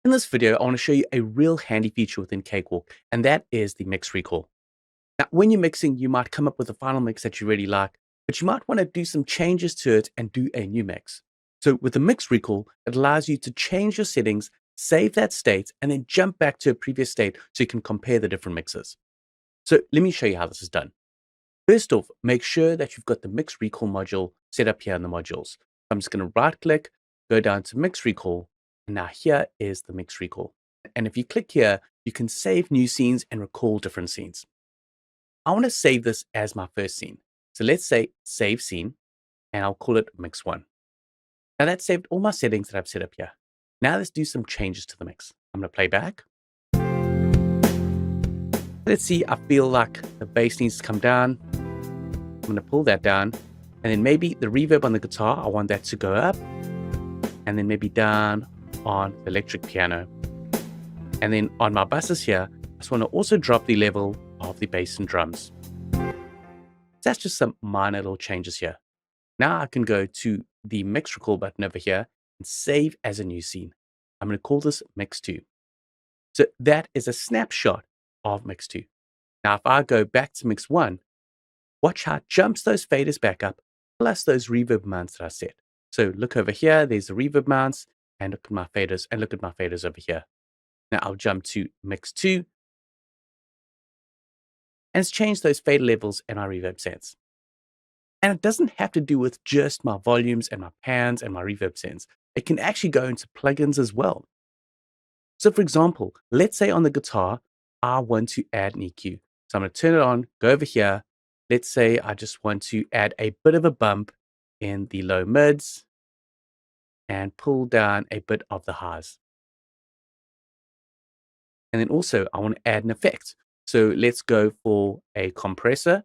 In this video, I want to show you a real handy feature within Cakewalk, and that is the mix recall. Now, when you're mixing, you might come up with a final mix that you really like, but you might want to do some changes to it and do a new mix. So with the mix recall, it allows you to change your settings, save that state, and then jump back to a previous state so you can compare the different mixes. So let me show you how this is done. First off, make sure that you've got the mix recall module set up here in the modules. I'm just going to right click, go down to mix recall, and now here is the mix recall. And if you click here, you can save new scenes and recall different scenes. I want to save this as my first scene. So let's say save scene, and I'll call it mix one. Now that saved all my settings that I've set up here. Now let's do some changes to the mix. I'm going to play back. Let's see, I feel like the bass needs to come down. I'm going to pull that down, and then maybe the reverb on the guitar, I want that to go up, and then maybe down on the electric piano. And then on my basses here, I just want to also drop the level of the bass and drums. That's just some minor little changes here. Now I can go to the mix recall button over here and save as a new scene. I'm going to call this mix 2. So that is a snapshot of mix 2. Now if I go back to mix 1, watch how it jumps those faders back up, plus those reverb mounts that I set. So look over here, there's the reverb mounts, and look at my faders, and look at my faders over here. Now I'll jump to mix 2, and it's changed those fader levels and my reverb sends. And it doesn't have to do with just my volumes and my pans and my reverb sends. It can actually go into plugins as well. So for example, let's say on the guitar, I want to add an EQ. So I'm going to turn it on, go over here. Let's say I just want to add a bit of a bump in the low mids and pull down a bit of the highs. And then also I want to add an effect. So let's go for a compressor.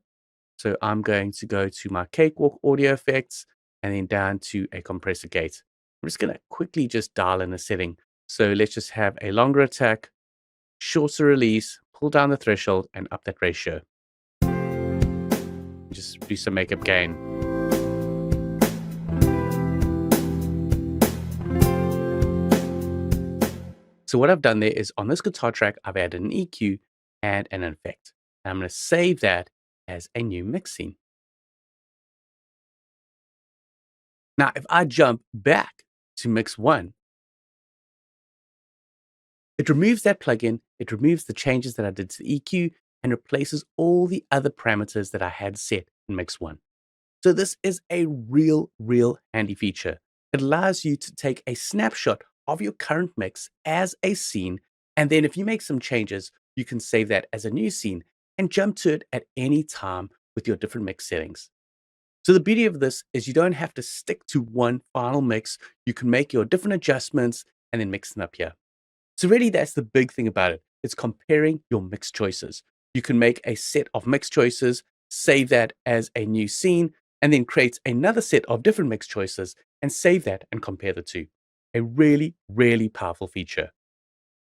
So I'm going to go to my Cakewalk audio effects and then down to a compressor gate. I'm just going to quickly just dial in a setting. So let's just have a longer attack, shorter release, pull down the threshold and up that ratio. Just do some makeup gain. So what I've done there is on this guitar track, I've added an EQ and an effect. And I'm going to save that as a new mix scene. Now, if I jump back to mix 1, it removes that plugin, it removes the changes that I did to the EQ, and replaces all the other parameters that I had set in mix 1. So this is a real handy feature. It allows you to take a snapshot of your current mix as a scene, and then if you make some changes, you can save that as a new scene and jump to it at any time with your different mix settings. So the beauty of this is you don't have to stick to one final mix. You can make your different adjustments and then mix them up here. So really that's the big thing about it. It's comparing your mix choices. You can make a set of mix choices, save that as a new scene, and then create another set of different mix choices and save that and compare the two. A really powerful feature.